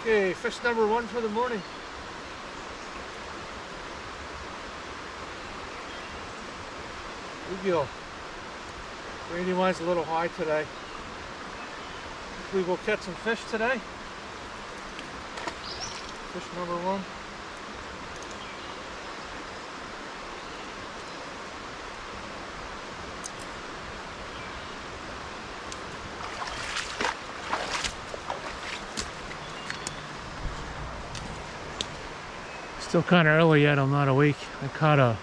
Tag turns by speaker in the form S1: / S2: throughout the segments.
S1: Okay, fish number one for the morning. Bluegill. Brandywine's a little high today. Hopefully we'll catch some fish today. Fish number one. Still kind of early yet, I'm not awake. I caught a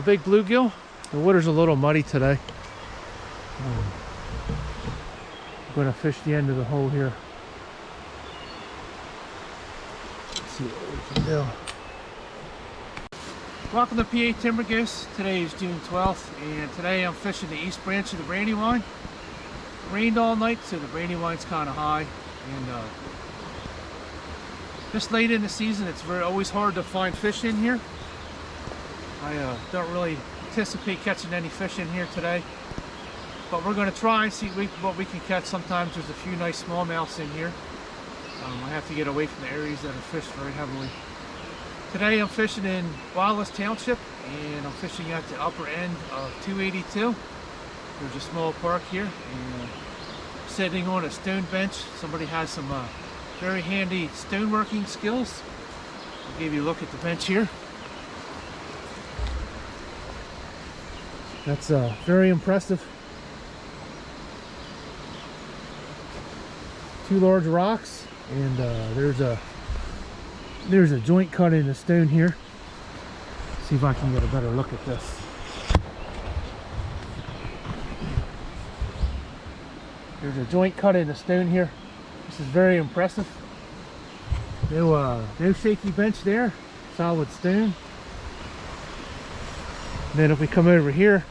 S1: big bluegill. The water's a little muddy today. I'm gonna fish the end of the hole here. Let's see what we can do. Welcome to PA Timber Goose. Today is June 12th, and today I'm fishing the east branch of the Brandywine. It rained all night, so the Brandywine's kind of high, and this late in the season, it's always hard to find fish in here. I don't really anticipate catching any fish in here today, but we're going to try and see what we can catch. Sometimes there's a few nice smallmouths in here. I have to get away from the areas that are fished very heavily. Today I'm fishing in Wallace Township, and I'm fishing at the upper end of 282. There's a small park here, and sitting on a stone bench. Somebody has some very handy stoneworking skills. I'll give you a look at the bench here. That's very impressive. Two large rocks, and there's a joint cut in the stone here. See if I can get a better look at this. There's a joint cut in the stone here. This is very impressive. No shaky bench there. Solid stone. And then if we come over here,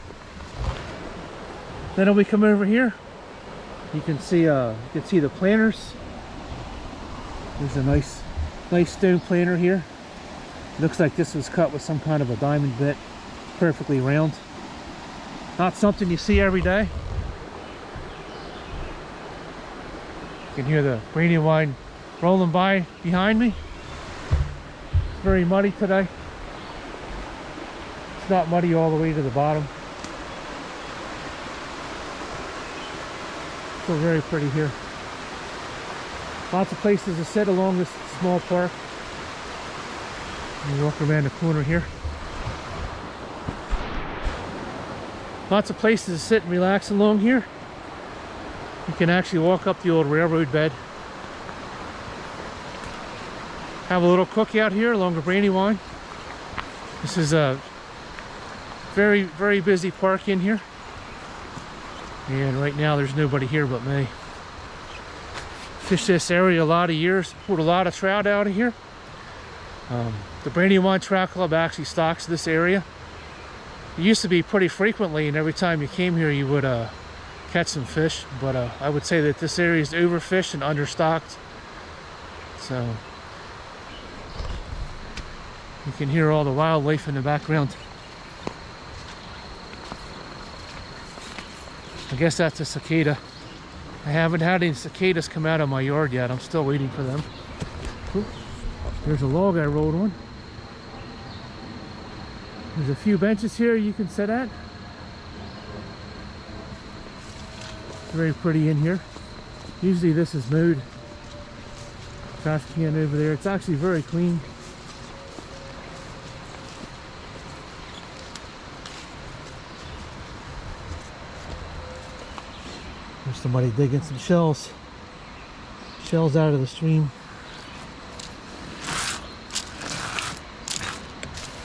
S1: you can see the planters. There's a nice stone planter here. Looks like this was cut with some kind of a diamond bit, perfectly round. Not something you see every day. You can hear the Brandywine rolling by behind me. It's very muddy today. It's not muddy all the way to the bottom. Still very pretty here. Lots of places to sit along this small park. You walk around the corner here. Lots of places to sit and relax along here. You can actually walk up the old railroad bed. Have a little cookout here along the Brandywine. This is a very, very busy park in here. And right now there's nobody here but me. Fished this area a lot of years, pulled a lot of trout out of here. The Brandywine Trout Club actually stocks this area. It used to be pretty frequently, and every time you came here you would catch some fish, but I would say that this area is overfished and understocked. So you can hear all the wildlife in the background. I guess that's a cicada. I haven't had any cicadas come out of my yard yet. I'm still waiting for them. Ooh, there's a log I rolled on. There's a few benches here you can sit at. Very pretty in here. Usually this is mowed. Trash can over there. It's actually very clean. There's somebody digging some shells. Shells out of the stream.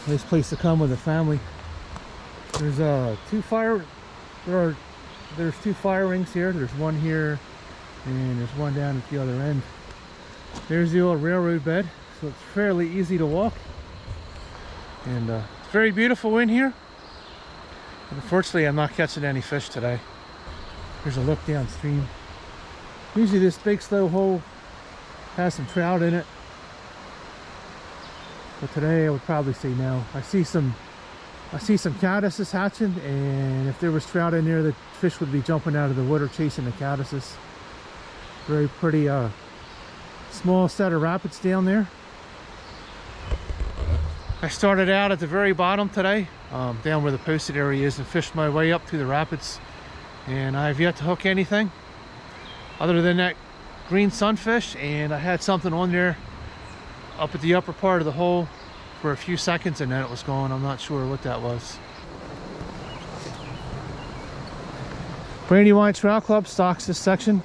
S1: Nice place to come with a family. There's There's two fire rings here. There's one here and there's one down at the other end. There's the old railroad bed, so it's fairly easy to walk. And it's very beautiful in here. But unfortunately, I'm not catching any fish today. There's a look downstream. Usually this big slow hole has some trout in it. But today I would probably say no. I see some caddises hatching, and if there was trout in there, the fish would be jumping out of the water chasing the caddises. Very pretty Small set of rapids down there. I started out at the very bottom today, down where the posted area is, and fished my way up through the rapids. And I've yet to hook anything other than that green sunfish, and I had something on there up at the upper part of the hole for a few seconds and then it was gone. I'm not sure what that was. Brandywine Trout Club stocks this section,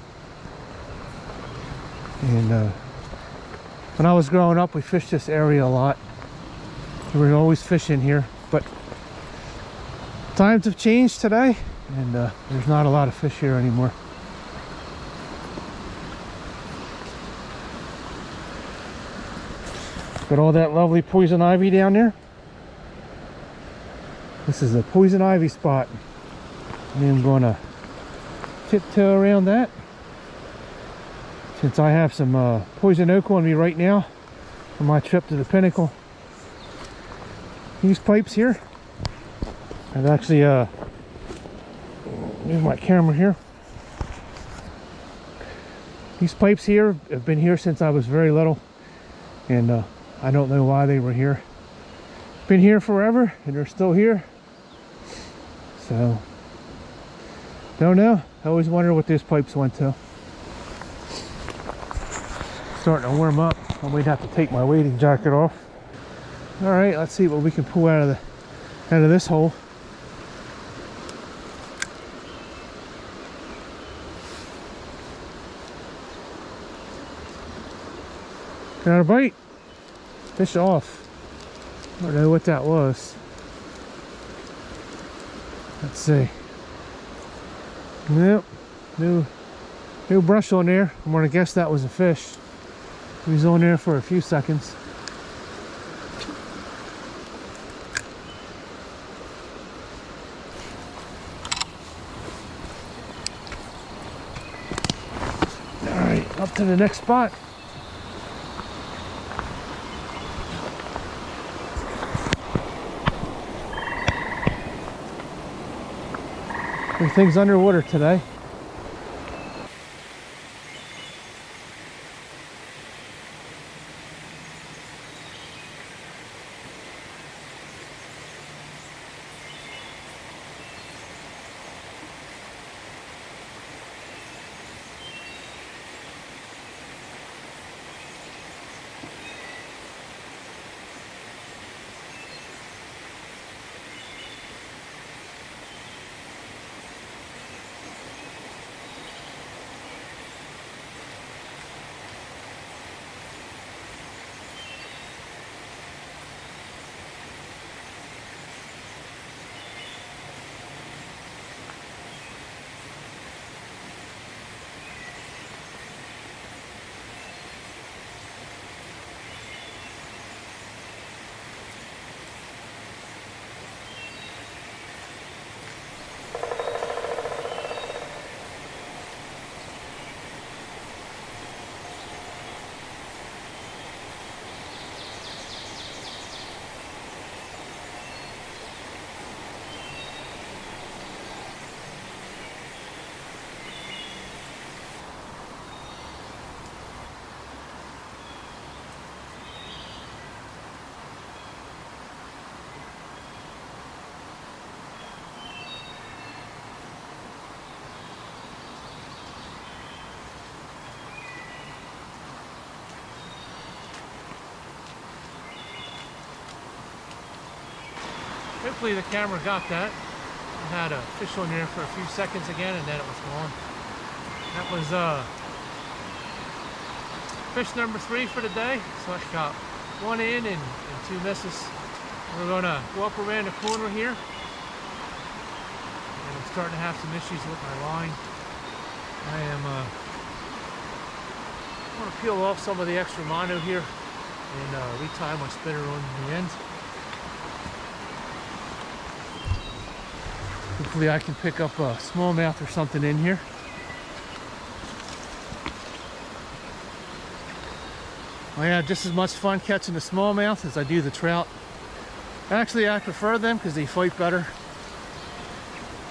S1: and when I was growing up we fished this area a lot. We were always fishing here, but times have changed today and there's not a lot of fish here anymore. Got all that lovely poison ivy down there. This is a poison ivy spot. I'm going to tiptoe around that, since I have some poison oak on me right now for my trip to the Pinnacle. These pipes here, I've actually move my camera here. These pipes here have been here since I was very little, and I don't know why they were here. Been here forever and they're still here, so don't know. I always wonder what those pipes went to. Starting to warm up. I might have to take my wading jacket off. All right, let's see what we can pull out of this hole. Got a bite. Fish off. I don't know what that was. Let's see. Nope. No brush on there. I'm gonna guess that was a fish. He was on there for a few seconds. Alright, up to the next spot. Everything's underwater today. Hopefully the camera got that. I had a fish on there for a few seconds again and then it was gone. That was fish number 3 for the day. So I got 1 in and 2 misses. We're gonna go up around the corner here. And I'm starting to have some issues with my line. I am want to peel off some of the extra mono here and retie my spinner on the end. Hopefully I can pick up a smallmouth or something in here. I have just as much fun catching the smallmouth as I do the trout. Actually, I prefer them because they fight better.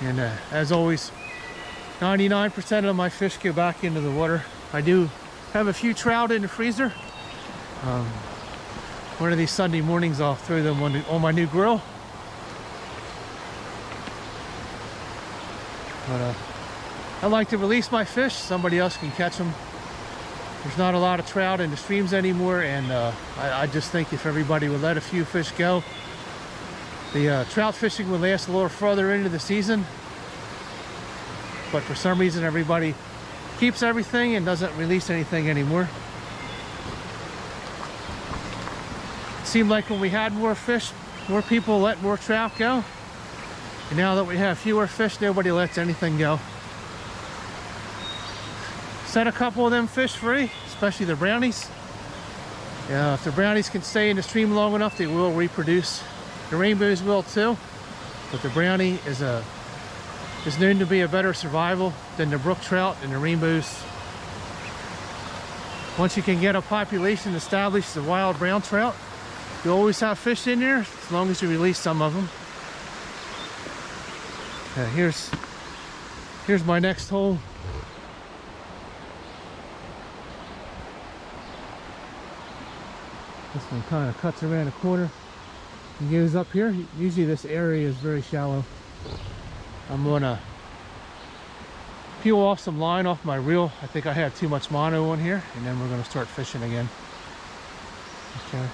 S1: And as always, 99% of my fish go back into the water. I do have a few trout in the freezer. One of these Sunday mornings I'll throw them on my new grill. But I like to release my fish. Somebody else can catch them. There's not a lot of trout in the streams anymore, and I just think if everybody would let a few fish go, the trout fishing would last a little further into the season. But for some reason everybody keeps everything and doesn't release anything anymore. It seemed like when we had more fish, more people let more trout go. And now that we have fewer fish, nobody lets anything go. Set a couple of them fish free, especially the brownies. Yeah, if the brownies can stay in the stream long enough, they will reproduce. The rainbows will too, but the brownie is known to be a better survival than the brook trout and the rainbows. Once you can get a population established of wild brown trout, you always have fish in there as long as you release some of them. Here's my next hole. This one kind of cuts around a corner and goes up here. Usually this area is very shallow. I'm gonna peel off some line off my reel. I think I have too much mono on here, and then we're gonna start fishing again. Okay.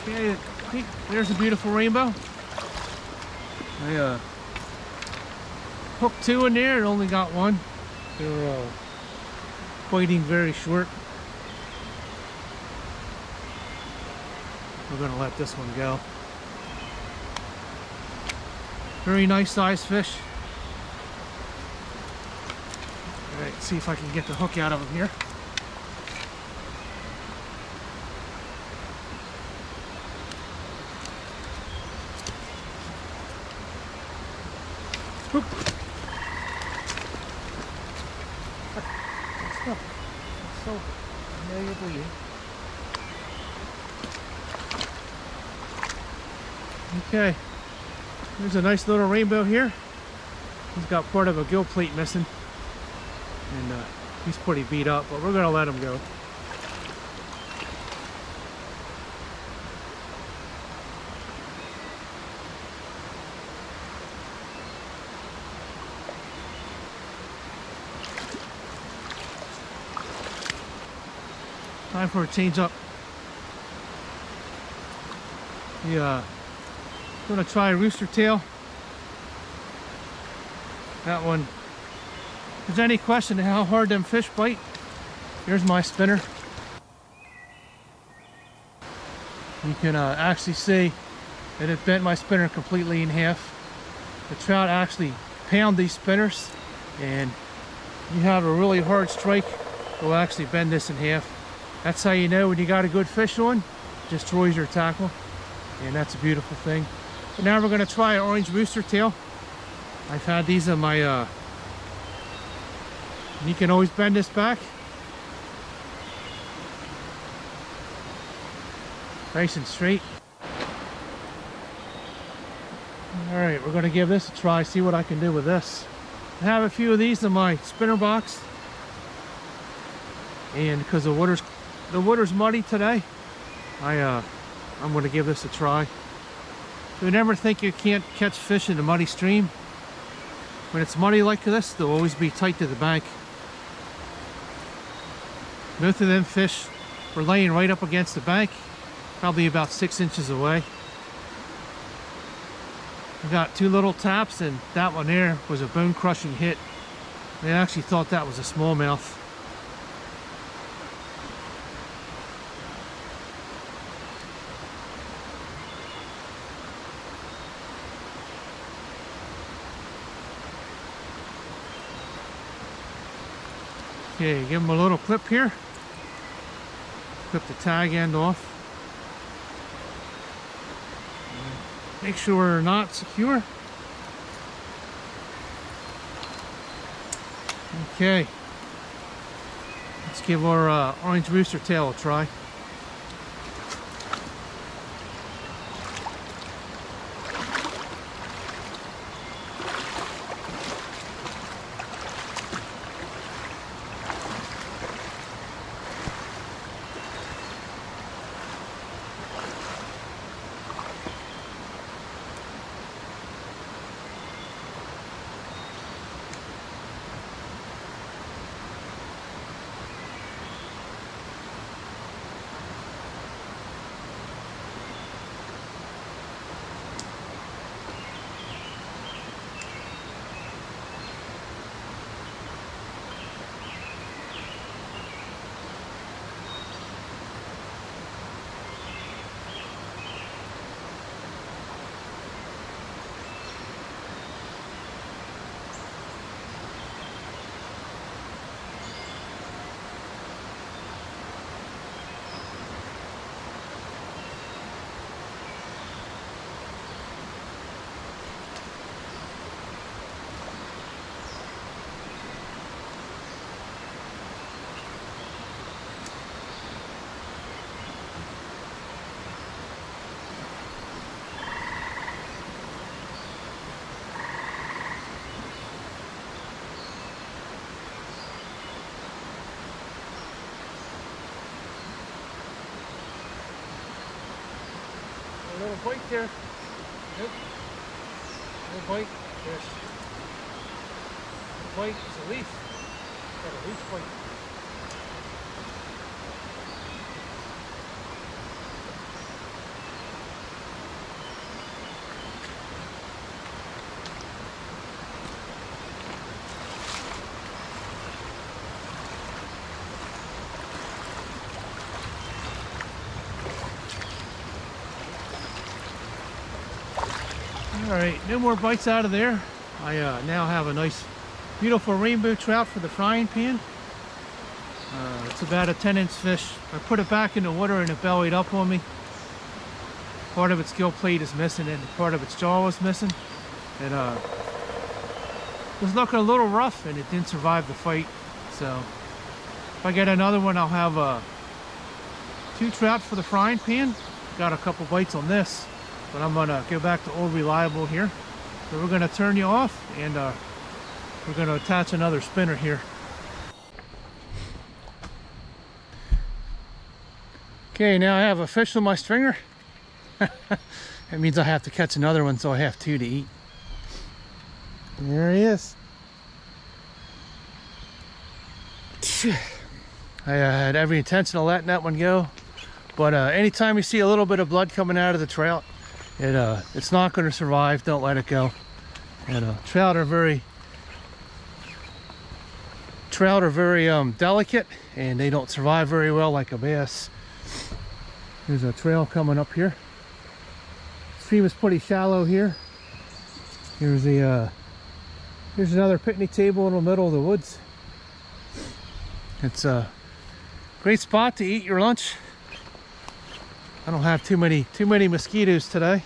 S1: Okay, there's a beautiful rainbow. I hooked 2 in there and only got 1. They were biting very short. We're gonna let this one go. Very nice sized fish. All right, see if I can get the hook out of him here. Whoop. It's so variably. Okay, there's a nice little rainbow here. He's got part of a gill plate missing, and he's pretty beat up, but we're gonna let him go. Time for a change up. Yeah. I'm gonna try a rooster tail. That one. If there's any question of how hard them fish bite, here's my spinner. You can actually see that it bent my spinner completely in half. The trout actually pound these spinners, and you have a really hard strike, it will actually bend this in half. That's how you know when you got a good fish on. It destroys your tackle, and that's a beautiful thing. But now we're going to try an orange rooster tail. I've had these in my you can always bend this back nice and straight. All right, we're going to give this a try, see what I can do with this. I have a few of these in my spinner box, and because the water's muddy today, I'm going to give this a try. So never think you can't catch fish in a muddy stream. When it's muddy like this, they'll always be tight to the bank. Both of them fish were laying right up against the bank, probably about 6 inches away. I got 2 little taps, and that one there was a bone-crushing hit. They actually thought that was a smallmouth. Okay, give them a little clip here. Clip the tag end off. Make sure we're not secure. Okay. Let's give our orange rooster tail a try. A little bite there. Nope. No bite. Fish. The bite is a leaf. Got a leaf bite. All right, no more bites out of there. I now have a nice, beautiful rainbow trout for the frying pan. It's about a 10-inch fish. I put it back in the water and it bellied up on me. Part of its gill plate is missing and part of its jaw was missing. It was looking a little rough and it didn't survive the fight. So if I get another one, I'll have 2 trout for the frying pan. Got a couple bites on this, but I'm gonna go back to Old Reliable here. So we're gonna turn you off and we're gonna attach another spinner here. Okay, now I have a fish on my stringer. That means I have to catch another one, so I have 2 to eat. There he is. I had every intention of letting that one go, but anytime you see a little bit of blood coming out of the trout, it's not going to survive. Don't let it go. And trout are very delicate, and they don't survive very well like a bass. There's a trail coming up here. The stream is pretty shallow here. Here's another picnic table in the middle of the woods. It's a great spot to eat your lunch. I don't have too many mosquitoes today.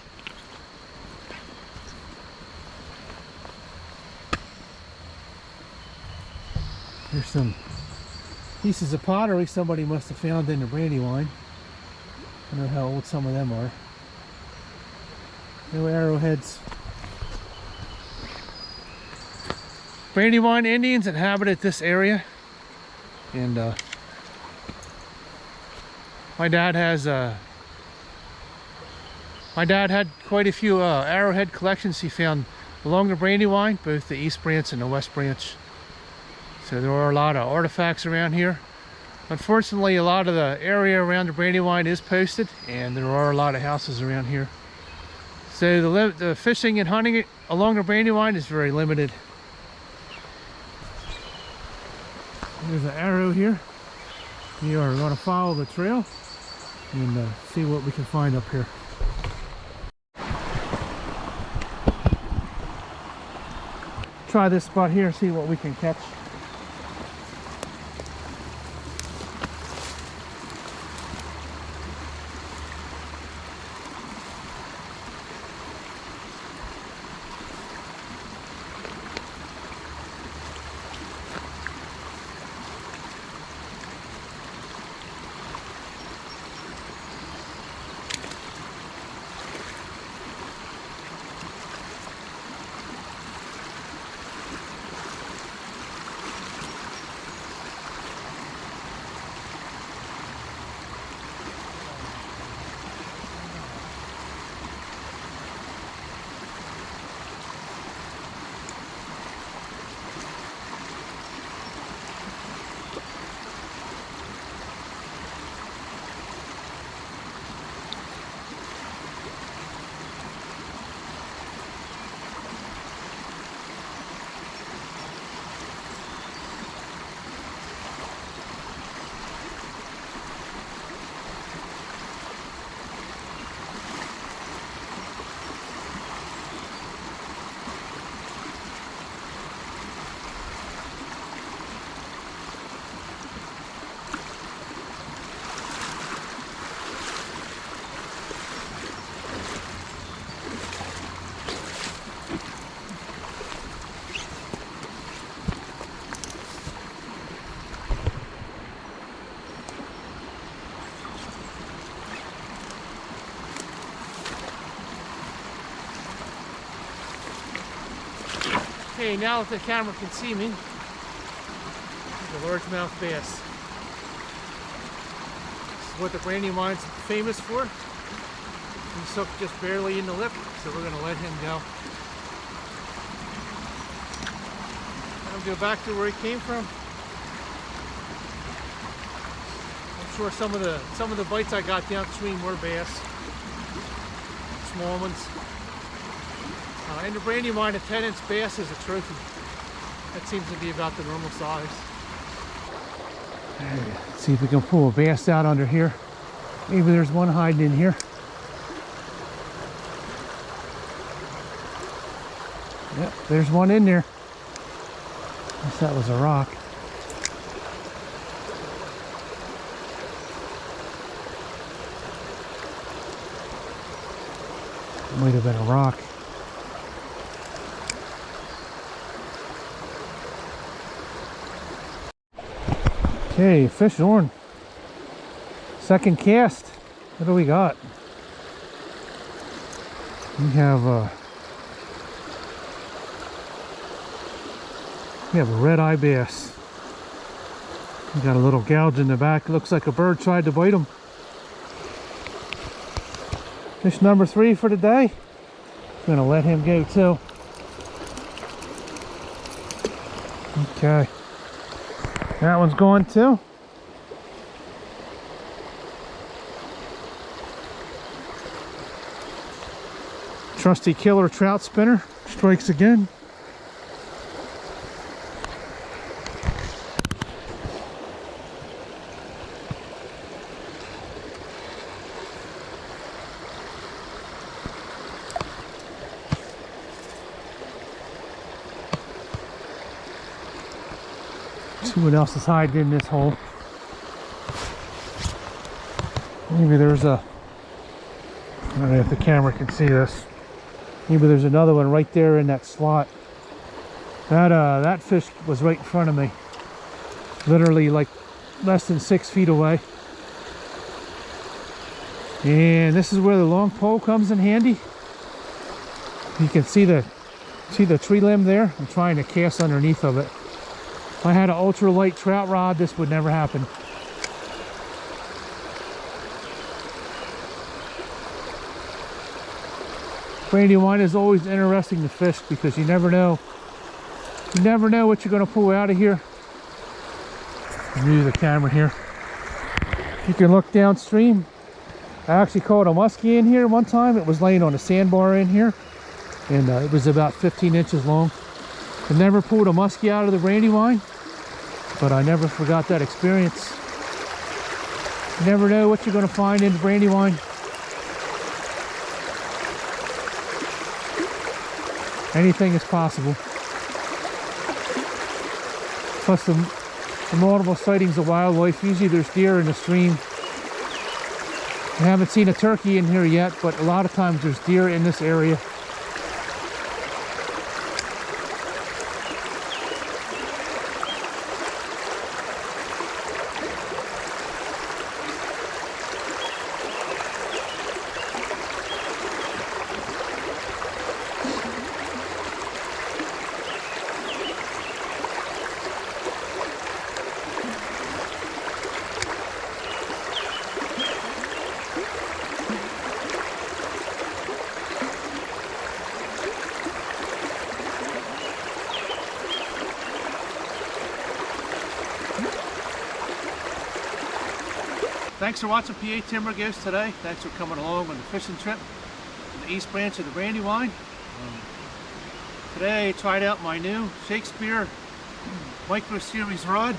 S1: There's some pieces of pottery somebody must have found in the Brandywine. I don't know how old some of them are. No arrowheads. Brandywine Indians inhabited this area, and my dad had quite a few arrowhead collections he found along the Brandywine, both the East Branch and the West Branch. So there are a lot of artifacts around here. Unfortunately, a lot of the area around the Brandywine is posted, and there are a lot of houses around here. So the fishing and hunting along the Brandywine is very limited. There's an arrow here. We are going to follow the trail and see what we can find up here. Try this spot here, see what we can catch. Okay, now that the camera can see me, the largemouth bass. This is what the Brandywine's famous for. He's hooked just barely in the lip, so we're going to let him go. I'll go back to where he came from. I'm sure some of the bites I got downstream were bass, small ones. In the Brandywine, a 10-inch bass is a trophy. That seems to be about the normal size. Let's see if we can pull a bass out under here. Maybe there's one hiding in here. Yep, there's one in there. Guess that was a rock. Might have been a rock. Okay, fish on. Second cast. What do we got? We have a red-eye bass. We got a little gouge in the back. Looks like a bird tried to bite him. Fish number 3 for the day. Gonna let him go too. Okay. That one's going too. Trusty killer trout spinner strikes again. See what else is hiding in this hole. Maybe there's a, I don't know if the camera can see this. Maybe there's another one right there in that slot. That fish was right in front of me. Literally like less than 6 feet away. And this is where the long pole comes in handy. You can see the tree limb there. I'm trying to cast underneath of it. If I had an ultralight trout rod, this would never happen. Brandywine is always interesting to fish because you never know. You never know what you're going to pull out of here. I'll move the camera here. You can look downstream. I actually caught a muskie in here one time. It was laying on a sandbar in here, and it was about 15 inches long. I never pulled a muskie out of the Brandywine, but I never forgot that experience. You never know what you're going to find in the Brandywine. Anything is possible. Plus the multiple sightings of wildlife. Usually there's deer in the stream. I haven't seen a turkey in here yet, but a lot of times there's deer in this area. Thanks for watching PA Timber Ghost today. Thanks for coming along on the fishing trip to the East Branch of the Brandywine. Today I tried out my new Shakespeare Micro Series rod.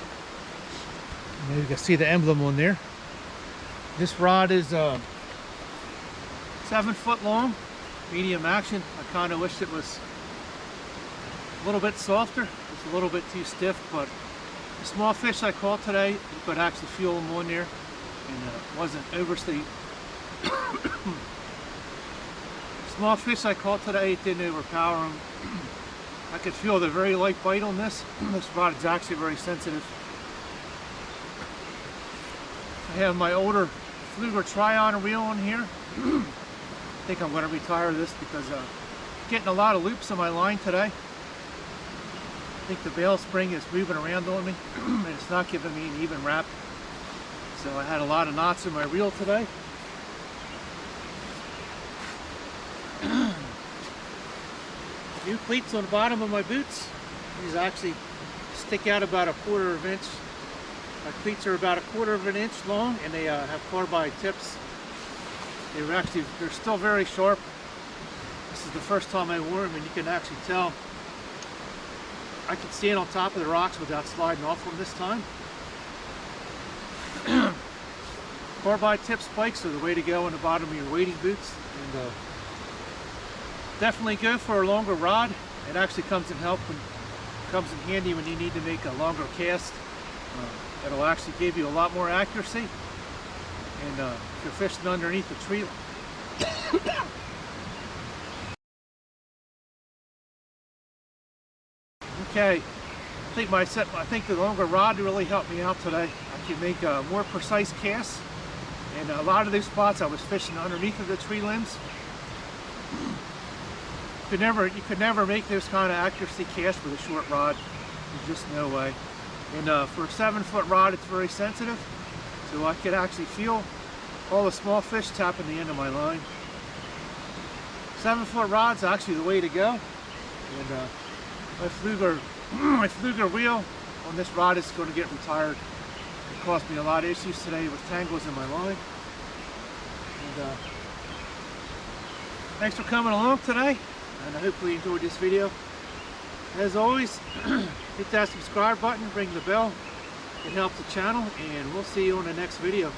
S1: You can see the emblem on there. This rod is 7 foot long, medium action. I kind of wish it was a little bit softer. It's a little bit too stiff, but the small fish I caught today, you could actually feel them on there. And wasn't overly small fish I caught today, it didn't overpower them. I could feel the very light bite on this. This rod is actually very sensitive. I have my older Fluger Tryon reel on here. I think I'm going to retire this because I'm getting a lot of loops on my line today. I think the bail spring is moving around on me and it's not giving me an even wrap. So I had a lot of knots in my reel today. New cleats on the bottom of my boots. These actually stick out about 1/4 of an inch. My cleats are about 1/4 of an inch long, and they have carbide tips. They're still very sharp. This is the first time I wore them, and you can actually tell I can stand on top of the rocks without sliding off them this time. Carbide tip spikes are the way to go in the bottom of your wading boots, and definitely go for a longer rod. It actually comes in handy when you need to make a longer cast. It'll actually give you a lot more accuracy, and if you're fishing underneath the tree. Okay, I think the longer rod really helped me out today. I can make more precise casts, and a lot of these spots I was fishing underneath of the tree limbs. You could never make this kind of accuracy cast with a short rod. There's just no way. And for a 7-foot rod, it's very sensitive, so I could actually feel all the small fish tapping the end of my line. 7-foot rod's actually the way to go. And my Fluger wheel on this rod is going to get retired. It caused me a lot of issues today with tangles in my line. And thanks for coming along today, and I hope you enjoyed this video. As always, hit that subscribe button, ring the bell. It helps the channel, and we'll see you on the next video.